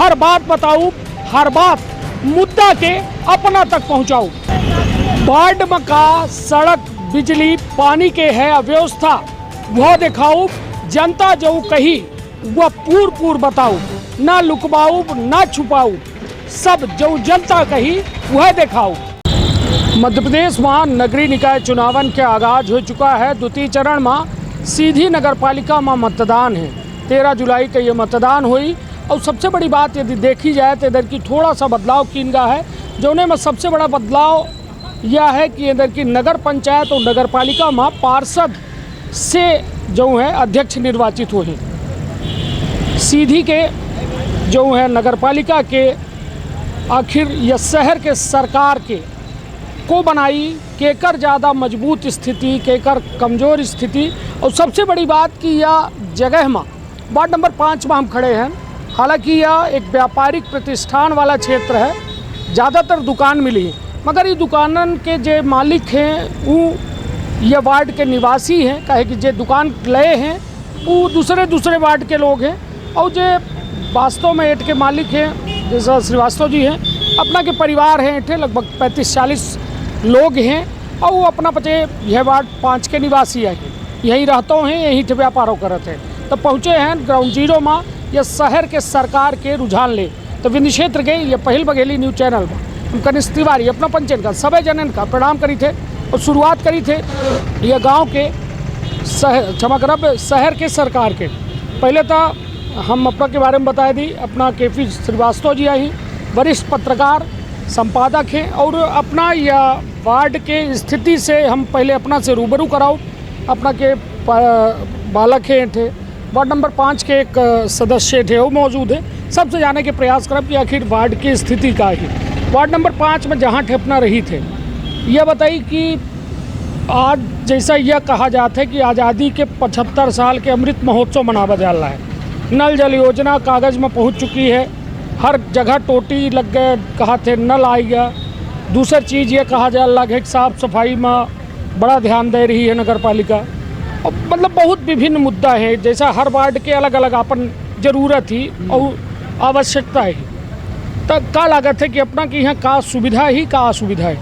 हर बात बताऊं, हर बात मुद्दा के अपना तक पहुंचाऊं। वार्ड में का सड़क बिजली पानी के है अव्यवस्था, वह दिखाऊं। जनता जो कही वह पूर बताऊं, ना लुकवाऊं ना छुपाऊं, सब जो जनता कही वह दिखाऊं। मध्य प्रदेश में नगरीय निकाय चुनावन के आगाज हो चुका है। द्वितीय चरण में सीधी नगर पालिका में मतदान है। 13 जुलाई का ये मतदान हुई। और सबसे बड़ी बात यदि देखी जाए तो इधर की थोड़ा सा बदलाव किनका है, जो में सबसे बड़ा बदलाव यह है कि इधर की नगर पंचायत और नगर पालिका में पार्षद से जो है अध्यक्ष निर्वाचित हुए। सीधी के जो है नगर पालिका के आखिर यह शहर के सरकार के को बनाई, केकर ज़्यादा मजबूत स्थिति, केकर कमज़ोर स्थिति। और सबसे बड़ी बात कि यह जगह में वार्ड नंबर 5 में हम खड़े हैं। हालांकि यह एक व्यापारिक प्रतिष्ठान वाला क्षेत्र है, ज़्यादातर दुकान मिली है, मगर ये दुकानन के जो मालिक हैं वो ये वार्ड के निवासी हैं। कहे कि जो दुकान लए हैं वो दूसरे वार्ड के लोग हैं। और जो वास्तव में एट के मालिक हैं जैसा श्रीवास्तव जी हैं, अपना के परिवार हैं, एठे लगभग 35-40 लोग हैं। और वो अपना पचे यह वार्ड 5 के निवासी है, यहीं रहते हैं, यहीं ठे व्यापारों करते हैं। तो पहुँचे हैं ग्राउंड जीरो में यह शहर के सरकार के रुझान ले। तो विंध्य क्षेत्र के ये पहल बघेली न्यूज़ चैनल में हम कनिष्ठ तिवारी अपना पंचन का सभी जनन का प्रणाम करी थे और शुरुआत करी थे यह गांव के शहर के सरकार के। पहले तो हम अपना के बारे में बताए दी। अपना KP श्रीवास्तव जी आई वरिष्ठ पत्रकार संपादक हैं और अपना यह वार्ड के स्थिति से हम पहले अपना से रूबरू कराओ। अपना के बालक हैं थे वार्ड नंबर 5 के एक सदस्य थे वो मौजूद है। सबसे जाने के प्रयास करब कि आखिर वार्ड की स्थिति का है। वार्ड नंबर 5 में जहाँ ठेपना रही थे, यह बताई कि आज जैसा यह कहा जाता है कि आज़ादी के 75 साल के अमृत महोत्सव मनावा जा रहा है। नल जल योजना कागज़ में पहुंच चुकी है, हर जगह टोटी लग गए, कहा थे नल आई गया। दूसरी चीज़ ये कहा जा रहा है कि साफ़ सफाई में बड़ा ध्यान दे रही है नगर पालिका। और मतलब बहुत विभिन्न मुद्दा है, जैसा हर वार्ड के अलग अलग अपन ज़रूरत ही और आवश्यकता है। तो का लागत है कि अपना कि यहाँ का सुविधा ही का असुविधा है?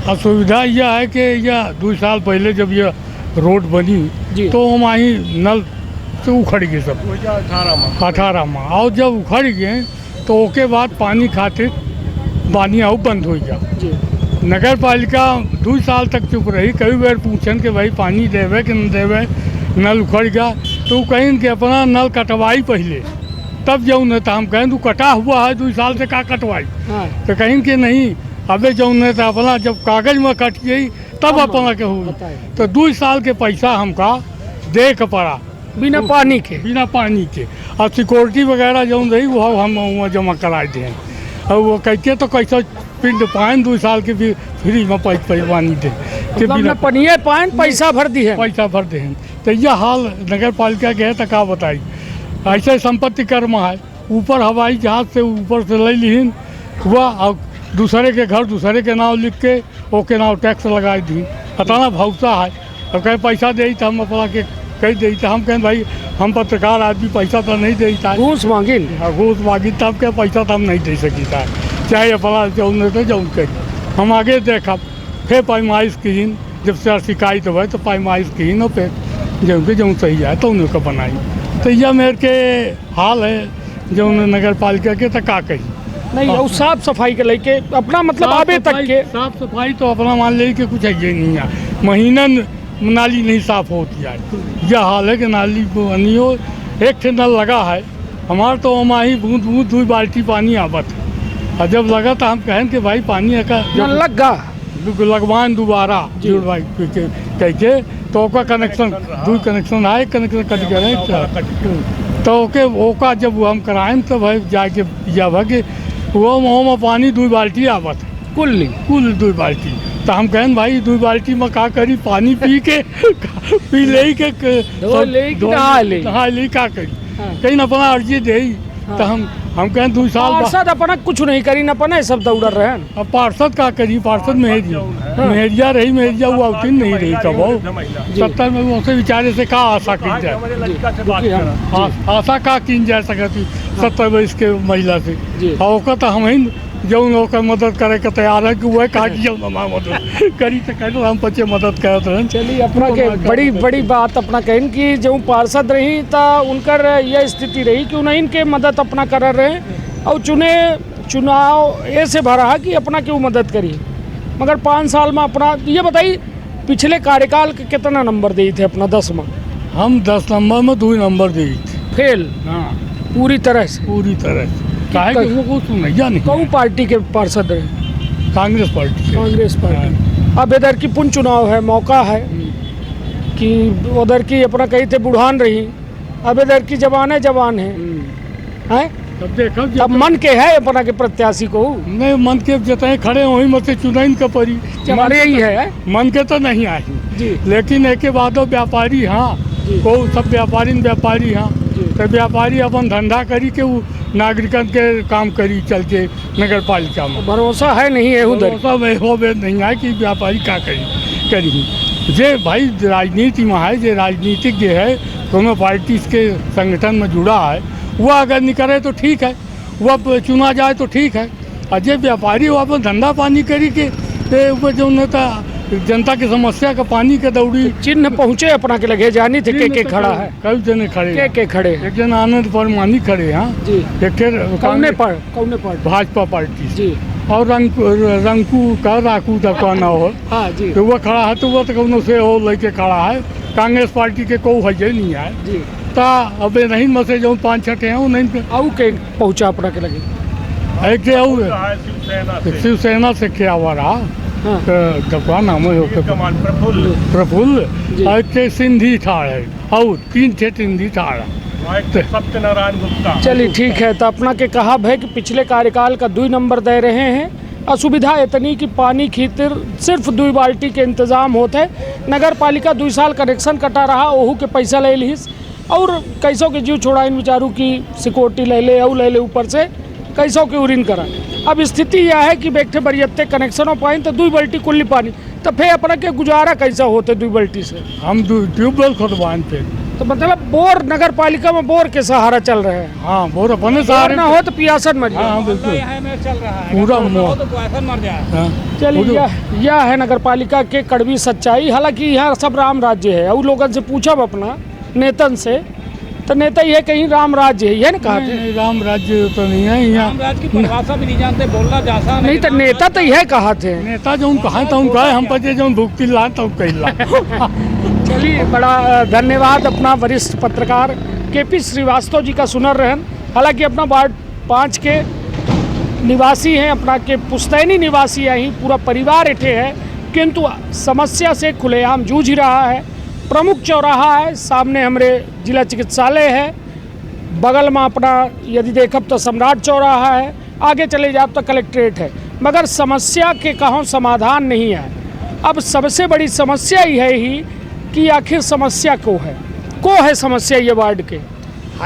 असुविधा यह है कि यह 2 साल पहले जब यह रोड बनी तो हम आई नल तो उखड़ गए सब 18 में। और जब उखड़ गए तो उसके बाद पानी खातिर पानी आउ बंद हो गया। नगर पालिका 2 साल तक चुप रही। कई बार पूछन कि भाई पानी देवे कि न देवे, नल उखड़ गया तो कहीं कि अपना नल कटवाई पहले तब जाऊँ न। तो हम कहें तू कटा हुआ है 2 साल से का कटवाई। तो कहीं कि नहीं, अबे जाऊँ न तो अपना जब कागज में कट गई तब अपना के हुई। तो 2 साल के पैसा हमका दे के पड़ा बिना पानी के। और सिक्योरिटी वगैरह जो रही वो हम वहाँ जमा करा दें। और वो कहते तो कैसे पिंड पाइन 2 साल के भी फ्री में पानी दे के बिना पनिए पाइन पैसा भर दी है, पैसा भर दे। तो यह हाल नगर पालिका के है। तो का बताई, ऐसे संपत्ति कर में है। ऊपर हवाई जहाज से ऊपर से ले लीन हुआ और दूसरे के घर दूसरे के नाम लिख के ओके नाम टैक्स लगाई दी। अतना भौसा है। और कहीं पैसा दे तो हम अपना के कह दी। तो हम कहें भाई हम पत्रकार आदमी पैसा तो नहीं देता, घूस मांगी तब क्या पैसा तो हम नहीं दे सकता। चाहे अपना जौन तो जौन कही हम आगे देखा फिर पैमाइश की जब से शिकायत हुआ तो पैमाइश की न पे जो के जो सही है तो उन्हें को बनाई। तो यह मेरे के हाल है जो नगर पालिका के। तो का कही नहीं और साफ सफाई के लेके अपना मतलब आबे तक के साफ सफाई तो अपना मान ले कि कुछ है ये नहीं है। महीनन नाली नहीं साफ होती है। यह हाल है कि नाली बनी हो। एक ठे नल लगा है हमारे तो वहाँ ही बूंद 2 बाल्टी पानी आवत है। और जब लगा तो हम कहें कि भाई पानी का जब लगा लगवान दोबारा जुड़वाई कह के तो ओका कनेक्शन 2 कनेक्शन आए, कनेक्शन कट गए। तो ओका जब हम कराएं तो भाई जाके जब है कि वो में पानी 2 बाल्टी आवत है कुल 2 बाल्टी। तो हम कहें भाई 2 बाल्टी में का करी, पानी पी ले के नहा ले का करी कहीं अपना अर्जी दे। तो हम हम कहें 2 साल पार्षद अपना कुछ नहीं करी, न अपना सब दौड़ रहे हैं। अब पार्षद का करी, पार्षद मेहरिया रही, मेहरिया वो अवतीन नहीं रही कब 70 में वो से विचारे से का आशा की जाए, आशा का की जा सकती 70 वर्ष के महिला से। और तो हम ही जौन ओकर मदद करे के तैयार है कि वह कहा कि जौन हमारा मदद करी तो कह हम बच्चे मदद करते हैं। चलिए अपना के बड़ी बात अपना कहन कि जो पार्षद रही तो उनकर यह स्थिति रही कि उन्हें इनके मदद अपना कर रहे और चुनाव ऐसे भरा कि अपना क्यों मदद करी, मगर 5 साल में अपना ये बताइए पिछले कार्यकाल के कितना नंबर दिए थे अपना 10 में? हम 10 नंबर में 2 नंबर दिए थे। फेल? हाँ, पूरी तरह से काहे कि वो सुनैया नहीं। कौन पार्टी के पार्षद रहे? कांग्रेस पार्टी। कांग्रेस पार्टी। अब इधर की पुन चुनाव है, मौका है कि उधर की अपना कही थे बुढ़ान रही, अब इधर की जवान है हैं? तब देखो अब मन के है अपना के प्रत्याशी को नहीं, मन के जतने खड़े वही मत से चुनाइन का परी हमारे यही है, मन के तो नहीं आई जी। लेकिन एक बाद व्यापारी हाँ को सब व्यापारी हाँ तो व्यापारी अपन धंधा करी के वो नागरिकन के काम करी चल के नगर पालिका में। भरोसा है नहीं है उधर, भरोसा नहीं है कि व्यापारी क्या करी जे भाई राजनीति में है, जे राजनीतिक जे है दोनों पार्टी के संगठन में जुड़ा है, वह अगर निकले तो ठीक है, वह चुना जाए तो ठीक है। और जे व्यापारी वो अपन धंधा पानी करी के वो जो नेता जनता की समस्या का पानी के दौड़ी चिन्ह पहुँचे अपना के लगे जानी थे के खड़ा है, कई जने खड़े के खड़े, एक जन आनंद परमानी खड़े हाँ जी, एक कौने पर भाजपा पार्टी जी, और रंकू का राकू का कहना हो हाँ जी, तो वह खड़ा है तो वह तो से हो लेके खड़ा है। कांग्रेस पार्टी के को है नहीं है जी, ता अब नहीं मसे जो 5-6 हैं वो नहीं आउ के पहुँचा अपना के लगे एक शिवसेना से क्या हुआ रहा क्या नाम है प्रफुल्ल एक सिंधी ठाड़ है और 3 सिंधी ठाड़ है सत्यनारायण गुप्ता। चलिए ठीक है, तो अपना के कहा है कि पिछले कार्यकाल का 2 नंबर दे रहे हैं। असुविधा इतनी कि पानी खींचते सिर्फ 2 बाल्टी के इंतजाम होते, नगर पालिका 2 साल कनेक्शन कटा रहा, ओहू के पैसा ले लीस और कैसों के जीव छोड़ाइन बेचारू की सिक्योरिटी ले ले ऊपर से कैसों के उरिन करा। अब स्थिति यह है कि बैठे बरियत्ते कनेक्शन हो पाए तो 2 बाल्टी कुल्ली पानी, तो फिर अपना के गुजारा कैसा होते 2 बाल्टी से? हम ट्यूबवेल खुदवान पे तो मतलब बोर नगर पालिका में बोर के सहारा चल रहे हैं। हाँ, बोर अपने सहारे ना हो तो पियासन मर जाए। हाँ, बिल्कुल चल रहा है पूरा मर जाए। चलिए यह है नगर पालिका के कड़वी सच्चाई। हालांकि यहाँ सब राम राज्य है और लोगों से पूछब अपना नेतन से तो नेता ये कहीं राम राज्य है, ये ना कहा राम राज्य तो नहीं है यहाँ, राम राज्य की परिभाषा भी नहीं जानते, बोलना जासा नहीं तो नेता तो यह कहा थे, नेता जो कहा था उनका हम पचे जो भुगती ला तो कहला। चलिए बड़ा धन्यवाद अपना वरिष्ठ पत्रकार केपी श्रीवास्तव जी का सुनर रहन। हालांकि अपना वार्ड 5 के निवासी हैं, अपना के पुस्तैनी निवासी यहीं पूरा परिवार इठे है, किंतु समस्या से खुलेआम जूझ रहा है। प्रमुख चौराहा है, सामने हमारे जिला चिकित्सालय है, बगल में अपना यदि देखब तो सम्राट चौराहा है, आगे चले जाओ तो कलेक्ट्रेट है, मगर समस्या के कहों समाधान नहीं है। अब सबसे बड़ी समस्या यह ही कि आखिर समस्या को है समस्या ये वार्ड के।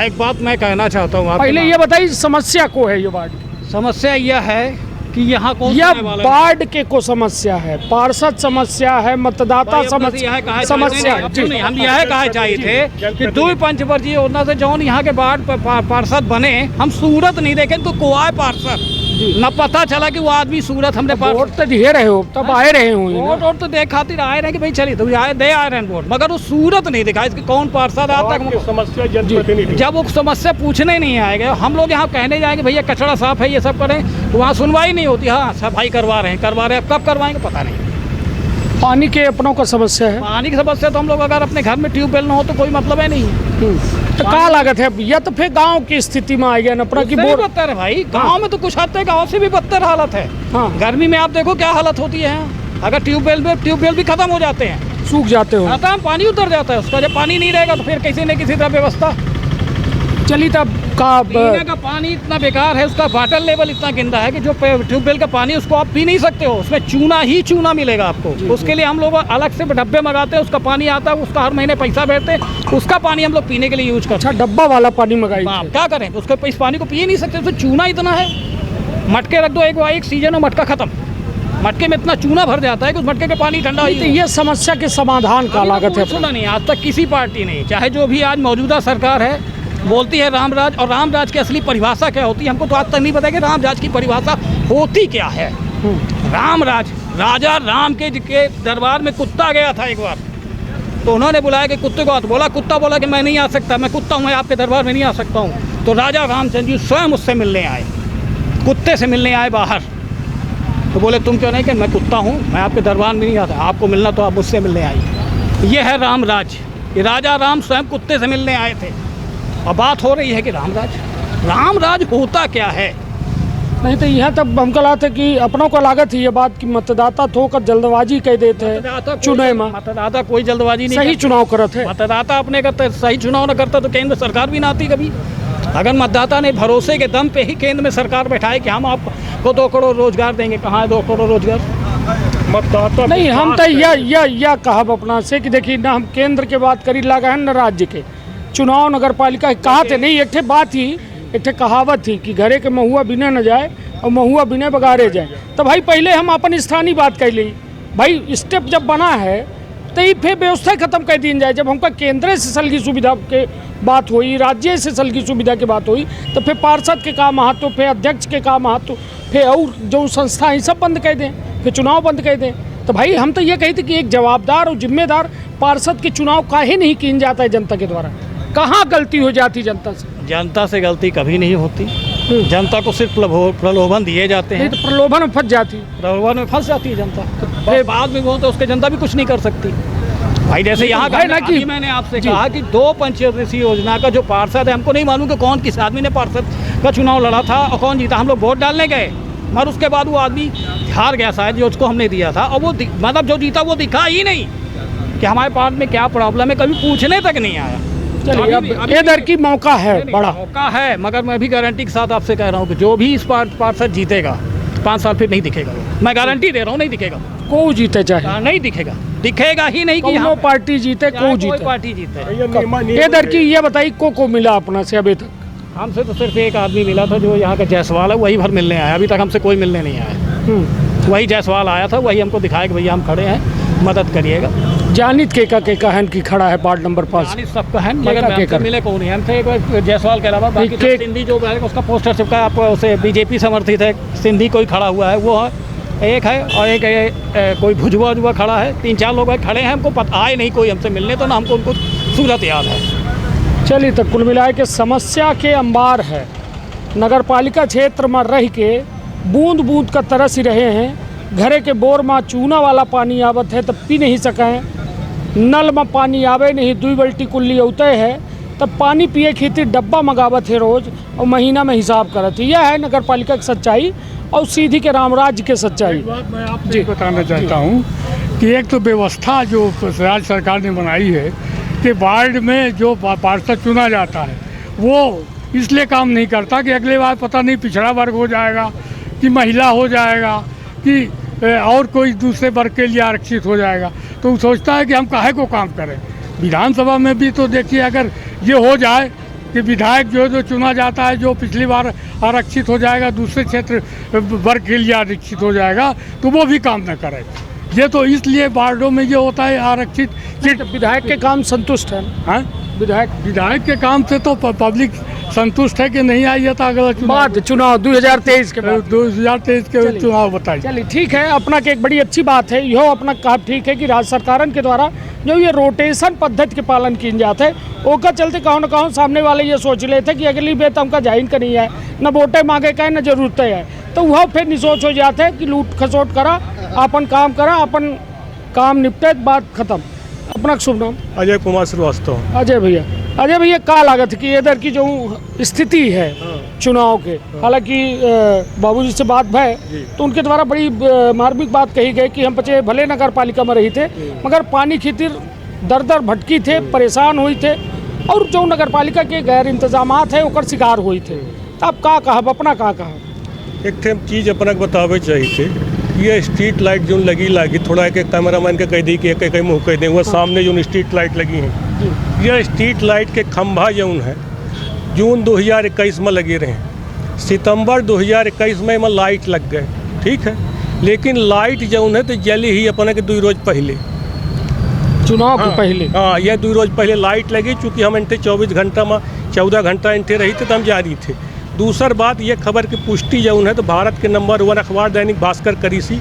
एक बात मैं कहना चाहता हूँ, पहले ये बताइए समस्या को है ये वार्ड की? समस्या यह है कि यहाँ यह वार्ड के को समस्या है, पार्षद समस्या है, मतदाता समस्या। हम यह कहा चाहिए थे कि 2 पंचवर्षीय योजना से जौन यहाँ के वार्ड पार्षद बने, हम सूरत नहीं देखे तो कोई पार्षद न पता चला कि वो आदमी सूरत हमने वोट तो दिए रहे हो, तब आए रहे हो वोट तो देख खातिर आए रहे कि भाई चलिए तो आए रहे वोट, मगर वो सूरत नहीं दिखा इसकी कौन पार्षद आता है समस्या जनप्रतिनिधि। जब वो समस्या पूछने नहीं आएंगे, हम लोग यहाँ कहने जाएंगे भैया कचरा साफ है ये सब करें, तो वहाँ सुनवाई नहीं होती। हाँ सफाई करवा रहे हैं, कब करवाएंगे पता नहीं। पानी के अपनों का समस्या है, पानी की समस्या तो हम लोग अगर अपने घर में ट्यूबवेल ना हो तो कोई मतलब है नहीं। तो क्या लागत है या तो फिर गांव की स्थिति में आ गया अपना की बोर बदतर है भाई। गांव में तो कुछ हद तक गांव से भी बदतर हालत है। हाँ। गर्मी में आप देखो क्या हालत होती है, अगर ट्यूबवेल भी खत्म हो जाते हैं, सूख जाते हो, पानी उतर जाता है उसका, जब पानी नहीं रहेगा तो फिर किसी न किसी तरह व्यवस्था। चलिए तब पीने का पानी इतना बेकार है, उसका वाटर लेवल इतना गंदा है कि जो ट्यूबवेल का पानी उसको आप पी नहीं सकते हो, उसमें चूना ही चूना मिलेगा आपको। उसके लिए हम लोग अलग से डब्बे मंगाते हैं, उसका पानी आता है, उसका हर महीने पैसा भेजते हैं, उसका पानी हम लोग पीने के लिए यूज करते हैं। अच्छा, डब्बा वाला पानी मंगाई? आप क्या करें, उसको इस पानी को पी नहीं सकते, उसमें चूना इतना है। मटके रख दो, एक सीजन में मटका खत्म, मटके में इतना चूना भर जाता है कि उस मटके का पानी ठंडा। तो ये समस्या के समाधान का लागत है? सुना नहीं, आज तक किसी पार्टी ने, चाहे जो भी आज मौजूदा सरकार है, बोलती है रामराज, और रामराज की असली परिभाषा क्या होती है हमको तो आज तक नहीं पता कि रामराज की परिभाषा होती क्या है। रामराज, राजा राम के दरबार में कुत्ता गया था एक बार, तो उन्होंने बुलाया कि कुत्ते को, बोला कुत्ता बोला कि मैं नहीं आ सकता, मैं कुत्ता हूँ, मैं आपके दरबार में नहीं आ सकता हूँ। तो राजा रामचंद्र जी स्वयं उससे मिलने आए, कुत्ते से मिलने आए बाहर। तो बोले तुम क्यों नहीं? कि मैं कुत्ता हूँ, मैं आपके दरबार में नहीं आता, आपको मिलना तो आप मुझसे मिलने आई। ये है रामराज, ये राजा राम स्वयं कुत्ते से मिलने आए थे। और बात हो रही है कि रामराज होता क्या है? नहीं तो यहाँ तक हमको लागत है कि अपनों को लागत है ये बात कि मतदाता थोकर जल्दबाजी कह देते हैं चुनाव में। मतदाता कोई जल्दबाजी नहीं, सही चुनाव करते हैं। मतदाता अपने करते, सही चुनाव न करता तो केंद्र सरकार भी ना आती कभी। अगर मतदाता ने भरोसे के दम पे ही केंद्र में सरकार बैठाए कि हम आपको 2 करोड़ रोजगार देंगे, कहाँ है 2 करोड़ रोजगार? मतदाता नहीं, हम तो यह कहब अपना से कि देखिए ना, हम केंद्र के बात करी लगा है न राज्य के चुनाव नगर पालिका कहा थे नहीं। एक बात ही, एक कहावत थी कि घरे के महुआ बिने न जाए और महुआ बिने बगारे जाए। तो भाई पहले हम अपन स्थानीय बात कर ली, भाई स्टेप जब बना है तो ये फिर व्यवस्था खत्म कर दी जाए। जब हमका केंद्र से सल की सुविधा के बात हुई, राज्य से सल की सुविधा की बात हुई, तो फिर पार्षद के काम महत्व, फिर अध्यक्ष के काम महत्व, फिर और जो संस्था है सब बंद कर दें, फिर चुनाव बंद कर दें। तो भाई हम तो ये कहते कि एक जवाबदार और जिम्मेदार पार्षद के चुनाव काहे नहीं किया जाता है जनता के द्वारा? कहाँ गलती हो जाती जनता से? जनता से गलती कभी नहीं होती, जनता को सिर्फ प्रलोभन दिए जाते हैं। तो प्रलोभन में फंस जाती, प्रलोभन में फंस जाती है जनता। तो बाद में वो तो उसके जनता भी कुछ नहीं कर सकती। भाई जैसे यहाँ का ना कि मैंने आपसे कहा कि 2 पंचायत योजना का जो पार्षद है, हमको नहीं मालूम कि कौन किस आदमी ने पार्षद का चुनाव लड़ा था और कौन जीता। हम लोग वोट डालने गए, मगर उसके बाद वो आदमी हार गया शायद, जो उसको हमने दिया था, और वो मतलब जो जीता वो दिखा ही नहीं कि हमारे पार्ट में क्या प्रॉब्लम है, कभी पूछने तक नहीं आया। चलिए अब इधर की मौका है, बड़ा मौका है, मगर मैं भी गारंटी के साथ आपसे कह रहा हूँ कि जो भी इस पार्षद जीतेगा 5 साल फिर नहीं दिखेगा। मैं गारंटी दे रहा हूँ, नहीं दिखेगा। को जीते चाहे नहीं दिखेगा, दिखेगा ही नहीं कि हम पार्टी जीते, को जीते, पार्टी जीते। इधर की ये बताइए को मिला अपना से अभी तक? हमसे तो सिर्फ एक आदमी मिला था जो यहाँ का जायसवाल है, वही भर मिलने आया। अभी तक हमसे कोई मिलने नहीं आया। वही जायसवाल आया था, वही हमको दिखाया कि भैया हम खड़े हैं, मदद करिएगा। जानित के कहन की खड़ा है वार्ड नंबर 5? जानित सबका है, मगर हमसे मिले कौन नहीं। हमसे एक बार जायसवाल के अलावा बाकी सिंधी जो है उसका पोस्टर चिपका, आप उसे बीजेपी समर्थित है, सिंधी कोई खड़ा हुआ है वो है एक है, और एक कोई भुजवा खड़ा है। 3-4 लोग खड़े हैं, हमको पता आए नहीं कोई हमसे मिलने, तो ना हमको उनको सूरत याद है। चलिए, तो कुल मिला के समस्या के अंबार है। नगर पालिका क्षेत्र में रह के बूंद बूंद का तरस ही रहे हैं। घरे के बोर में चूना वाला पानी आवत है तब पी नहीं सकें, नल में पानी आवे नहीं, 2 बाल्टी कुल्ली उते है, तब पानी पिए खातिर डब्बा मंगावत है रोज, और महीना में हिसाब करत है। यह है नगर पालिका की सच्चाई और सीधी के रामराज के सच्चाई। बात मैं आपसे बताना चाहता हूँ कि एक तो व्यवस्था जो राज्य सरकार ने बनाई है कि वार्ड में जो पार्षद चुना जाता है वो इसलिए काम नहीं करता कि अगले बार पता नहीं पिछड़ा वर्ग हो जाएगा कि महिला हो जाएगा कि और कोई दूसरे वर्ग के लिए आरक्षित हो जाएगा, तो वो सोचता है कि हम काहे को काम करें। विधानसभा में भी तो देखिए, अगर ये हो जाए कि विधायक जो चुना जाता है जो पिछली बार आरक्षित हो जाएगा, दूसरे क्षेत्र वर्ग के लिए आरक्षित हो जाएगा, तो वो भी काम न करे। ये तो इसलिए वार्डों में ये होता है आरक्षित। विधायक के काम संतुष्ट है? हाँ, विधायक के काम से तो पब्लिक संतुष्ट है कि नहीं आई है। तो अगला चुनाव 2023 के बाद 2023 के चुनाव बताइए। चलिए ठीक है, अपना के एक बड़ी अच्छी बात है यह अपना कहा ठीक है कि राज्य सरकार के द्वारा जो ये रोटेशन पद्धति के पालन किए जाते हैं, ओका चलते कहो न कहो सामने वाले ये सोच लेते कि अगली बेर तो हमका जाइन का नहीं है, न वोटे मांगे का है न जरूरत है, तो वह फिर निसोच हो जाते हैं कि लूट खसोट करा, अपन काम करा, अपन काम निपटे, बात खत्म। अपना शुभ नाम? अजय कुमार श्रीवास्तव। अजय भैया क्या लागत है कि इधर की जो स्थिति है चुनाव के, हालांकि बाबूजी से बात भय तो उनके द्वारा बड़ी मार्मिक बात कही गई कि हम बचे भले नगर पालिका में रही थे मगर पानी खातिर दर दर भटकी थे, परेशान हुई थे, और जो नगर पालिका के गैर इंतजामात है ओकर शिकार हुई थे। तब का कहब अपना का कहब? एक ठे चीज़ अपना बतावे चाहिए थे, ये स्ट्रीट लाइट जो लगी थोड़ा एक कैमरामैन के कह दी कि एक मुँह कह दें, वो सामने जो स्ट्रीट लाइट लगी हैं, ये स्ट्रीट लाइट के खंभा जौन है जून 2021 में लगे रहे, सितंबर 2021 में लाइट लग गए, ठीक है। लेकिन लाइट जौन है तो जली ही अपने के 2 रोज पहले, चुनाव के पहले। हाँ, ये 2 रोज पहले लाइट लगी, चूँकि हम इनते 24 घंटा में 14 घंटा इनते रही थे तो हम जारी थे। दूसर बात ये खबर की पुष्टि जौन है तो भारत के नंबर 1 अखबार दैनिक भास्कर करी सी,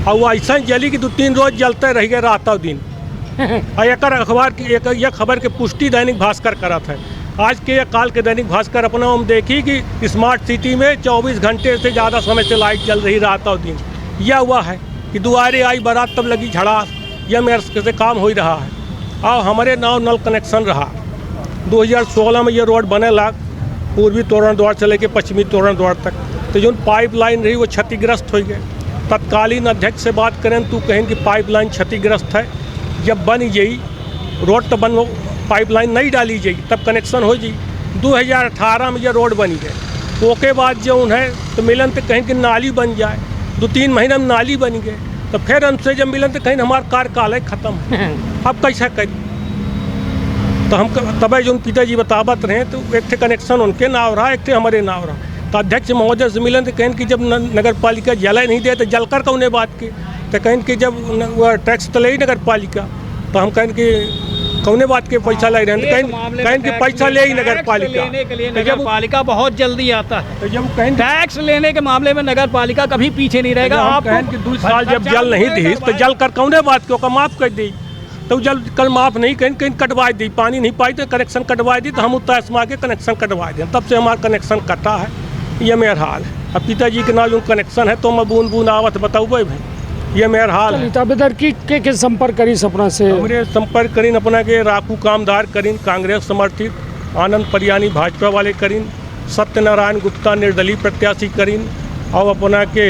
और वो ऐसा जली कि 2-3 रोज जलते रह गए रात और दिन। और एक अखबार की एक खबर की पुष्टि दैनिक भास्कर करा था। आज के या काल के दैनिक भास्कर अपना हम देखी कि स्मार्ट सिटी में 24 घंटे से ज़्यादा समय से लाइट जल रही रात और दिन। यह हुआ है कि दुआरे आई बारात तब लगी झड़ास, यह मेरे से काम हो ही रहा है। और हमारे नाव नल कनेक्शन रहा 2016 में ये रोड बने लाग पूर्वी तोरण द्वार से लेके पश्चिमी तोरण द्वार तक, तो जो पाइपलाइन रही वो क्षतिग्रस्त हो गए। तत्कालीन अध्यक्ष से बात करें तो कहें कि पाइपलाइन क्षतिग्रस्त है, जब बन जाई रोड तो बन पाइपलाइन नहीं डाली जाई तब कनेक्शन हो जाई। 2018 में ये रोड बनी गए, ओके बाद जो है तो मिलन तो कहें कि नाली बन जाए, 2-3 महीने में नाली बन गए, तो फिर हमसे जब मिलन तो कहीं हमारा कार्यकाल है ख़त्म, अब कैसा करें? तो हम तब जो पिताजी बतावत रहे तो एक थे कनेक्शन उनके नाव रहा, एक थे हमारे नाव रहा। तो अध्यक्ष महोदय से मिलन तो कहें कि जब नगर पालिका जला नहीं दे तो जलकर कौने बात के, तो कहें कि जब वह टैक्स तो ले ही नगर पालिका, तो हम कहें कि कौने बात के पैसा ले रहे हैं, तो कहें कि पैसा ले ही नगर पालिका। लेने के लिए नगर पालिका बहुत जल्दी आता है, तो जब कहें टैक्स लेने के मामले में नगर पालिका कभी पीछे नहीं रहेगा। आप कहें कि 2 साल जब जल नहीं दी तो जल कर कौने बात को माफ़ कर दी, तो जल कल माफ़ नहीं कहीं कहीं कटवा दी, पानी नहीं पाई तो कनेक्शन कटवा दी, तो हम उत्तरसमा के कनेक्शन कटवा दें, तब से हमारा कनेक्शन कटा है। ये मेरा हाल है। अब पिताजी के नाम जो कनेक्शन है तो मैं बूंद बूंद आवत बताऊँ भाई, ये मेरा हाल है। तब इधर के संपर्क करी सपना से हमरे संपर्क करीन अपना के राकू कामदार करीन कांग्रेस समर्थित, आनंद परियानी भाजपा वाले करीन, सत्यनारायण गुप्ता निर्दलीय प्रत्याशी करीन, और अपना के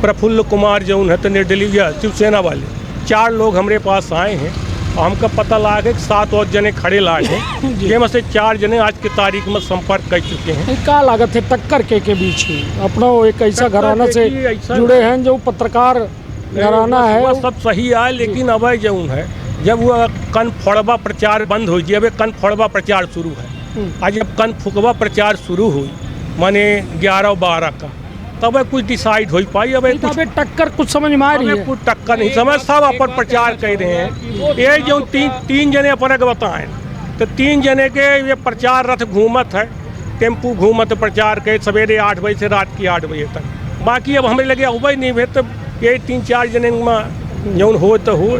प्रफुल्ल कुमार जो है तो निर्दलीय शिवसेना वाले। 4 लोग हमारे पास आए हैं और हमका पता लगा कि 7 और जने खड़े लाए हैं, जिनमें से 4 जने आज की तारीख में संपर्क कर चुके हैं। क्या लागत है टक्कर के बीच ही अपना एक ऐसा घराना से जुड़े हैं जो पत्रकार घराना है, वो सब सही है, लेकिन अब जो है जब वह कन फोड़वा प्रचार बंद हो जाए, अब कन फोड़वा प्रचार शुरू है। आज जब कन फुकवा प्रचार शुरू हुई माने 11-12 का, तब कुछ डिसाइड हो पाई। अब कुछ टक्कर कुछ समझ में आ रही है, कुछ टक्कर नहीं समझ, सब अपन प्रचार कर रहे हैं। ये जो 3 जने अपने के बताएं तो 3 जने के ये प्रचार रथ घूमत है, टेम्पू घूमत प्रचार के सवेरे 8 बजे से रात की 8 बजे तक। बाकी अब हमें लगे उबई नहीं भे, तो ये 3-4 जने में जौन हो तो हो।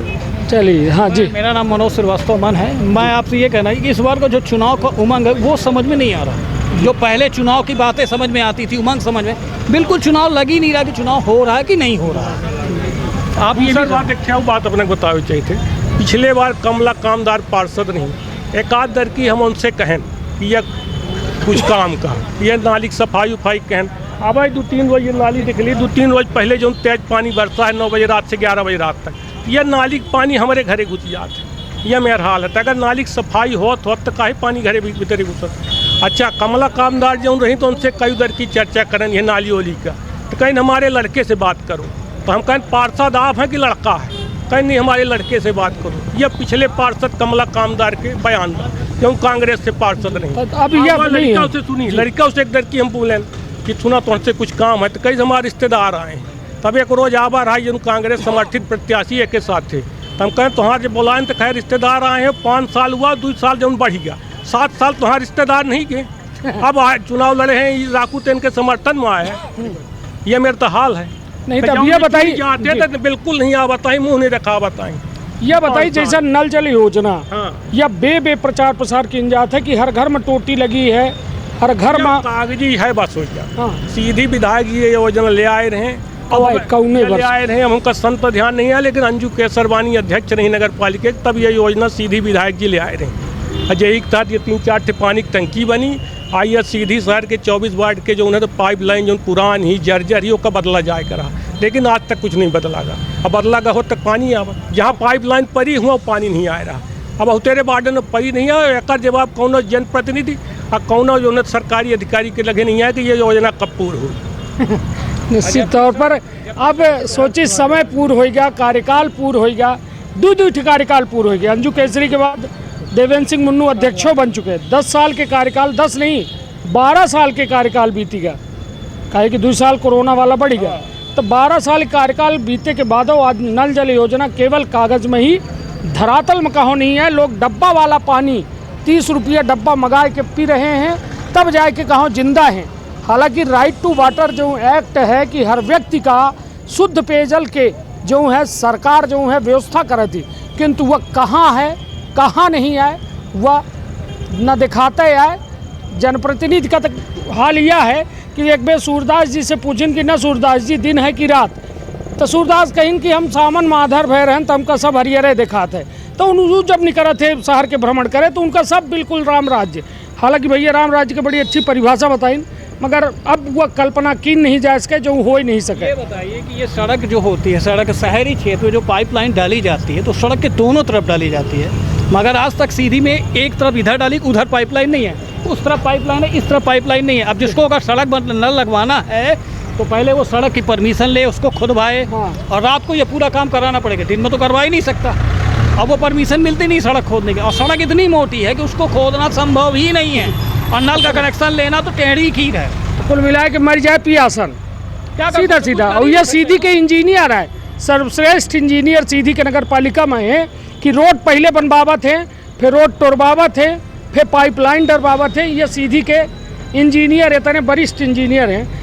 चलिए हाँ जी, मेरा नाम मनोज श्रीवास्तव मन है। मैं आपसे ये कहना है कि इस बार का जो चुनाव का उमंग है वो समझ में नहीं आ रहा। जो पहले चुनाव की बातें समझ में आती थी, उमंग समझ में, बिल्कुल चुनाव लग ही नहीं रहा कि चुनाव हो रहा है कि नहीं हो रहा है। आप ये बात एक बात अपने बतावे चाहिए थे। पिछले बार कमला कामदार पार्षद नहीं, एक आध दर की हम उनसे कहें कि यह कुछ काम का, यह नाली की सफाई उफाई कहें। अब 2-3 रोज ये नाली दिख ली, 2-3 रोज पहले जो तेज पानी बरसा है 9 बजे रात से 11 बजे रात तक, यह नाली का पानी हमारे घरे घुस जाता है। यह मेरा हाल है। तो अगर नाली की सफाई होत तो काहे पानी घरे भीतर घुसत। अच्छा, कमला कामदार जो रही तो उनसे कई दर की चर्चा करें ये नाली वाली का, तो कहीं हमारे लड़के से बात करो, तो हम कहें पार्षद आप हैं कि लड़का है, कहीं नहीं हमारे लड़के से बात करो। यह पिछले पार्षद कमला कामदार के बयान था, क्यों कांग्रेस से पार्षद नहीं। अब यह लड़का से सुनी, लड़का से एक दर की हम बोलें कि सुना तो उनसे कुछ काम है, तो कई हमारे रिश्तेदार आए हैं। तब एक रोज आवा रहा जिन कांग्रेस समर्थित प्रत्याशी एक के साथ थे, तो हम कहें तुम्हारे जो बुलाएं तो खैर रिश्तेदार आए हैं, 5 साल हुआ, 2 साल जो बढ़ गया, 7 साल तुम्हारे रिश्तेदार नहीं गए। अब चुनाव लड़े हैं, राकू तेन के समर्थन में आए हैं। ये मेरा तो हाल है। नहीं तब ये बताइए, जाते तो बिल्कुल नहीं आ बताई, मुँह नहीं रखा बताएं। यह बताइए जैसा नल जल योजना, हाँ, यह बे प्रचार प्रसार की जात है कि हर घर में टोटी लगी है, हर घर में कागजी है बस हो गया। हाँ। सीधी विधायक ये योजना ले आए रहे, ले आए रहे, हम उनका सन पर ध्यान नहीं है, लेकिन अंजू केसरवानी अध्यक्ष रही नगर पालिका, तब ये योजना सीधी विधायक जी ले आए रहे। अजय के तहत ये 3-4 ठे पानी की टंकी बनी, आई है सीधी शहर के 24 वार्ड के जो उन्हें तो पाइपलाइन जो पुरान ही जर्जर ही उसका बदला जाए करा, लेकिन आज तक कुछ नहीं बदला गा। अब बदला गा हो तक पानी आवा, जहाँ पाइपलाइन पड़ी हुआ पानी नहीं आ रहा। अब तेरे बार्डन में पड़ी नहीं है, एक जवाब कौन जनप्रतिनिधि और कौन जो सरकारी अधिकारी के लगे नहीं है कि ये योजना कब पूर्ण हो। निश्चित तौर पर अब सोचिए समय पूर्ण हो गया, कार्यकाल पूर्ण हो गया, दो कार्यकाल पूर्ण हो गया। अंजू केसरी के बाद देवेंद्र सिंह मुन्नू अध्यक्षों बन चुके हैं। 10 साल के कार्यकाल, 10 नहीं 12 साल के कार्यकाल बीती गया, कहे कि 2 साल कोरोना वाला बढ़ गया, तो 12 साल कार्यकाल बीते के बाद आज नल जल योजना केवल कागज में ही, धरातल में कहो नहीं है। लोग डब्बा वाला पानी 30 रुपया डब्बा मंगा के पी रहे हैं, तब जाके कहो जिंदा हैं। हालांकि राइट टू वाटर जो एक्ट है कि हर व्यक्ति का शुद्ध पेयजल के जो है सरकार जो है व्यवस्था कर थी, किंतु वह कहाँ है कहाँ नहीं है वह न दिखाते है। जनप्रतिनिधि का तो हाल यह है कि एक बार सूरदास जी से पूछें कि न सूरदास जी दिन है कि रात, तो सूरदास कहें कि हम सावन माधर भय रहन तो हमका सब हरियरे दिखाते। तो उन जब निकले थे शहर के भ्रमण करे तो उनका सब बिल्कुल राम राज्य। हालांकि भैया राम राज्य की बड़ी अच्छी परिभाषा बताई, मगर अब वह कल्पना की नहीं जा सके जो हो ही नहीं सके। ये बताइए कि ये सड़क जो होती है, सड़क शहरी क्षेत्र में जो पाइपलाइन डाली जाती है तो सड़क के दोनों तरफ डाली जाती है, मगर आज तक सीधी में एक तरफ इधर डाली, उधर पाइपलाइन नहीं है, उस तरफ पाइपलाइन है, इस तरफ पाइपलाइन नहीं है। अब जिसको अगर सड़क नल लगवाना है तो पहले वो सड़क की परमिशन ले, उसको खुदवाए, और रात को ये पूरा काम कराना पड़ेगा, दिन में तो करवा ही नहीं सकता। अब वो परमिशन मिलती नहीं सड़क खोदने की, और सड़क इतनी मोटी है कि उसको खोदना संभव ही नहीं है, और नल का कनेक्शन लेना तो टेढ़ी खीर है। तो कुल मिला के मर जाए पियासन, सीधा सीधा। और यह सीधी के इंजीनियर है, सर्वश्रेष्ठ इंजीनियर सीधी के नगर पालिका में है कि रोड पहले बनवावा थे, फिर रोड तोड़वावा थे, फिर पाइपलाइन डरवावा थे। ये सीधी के इंजीनियर इतने वरिष्ठ इंजीनियर हैं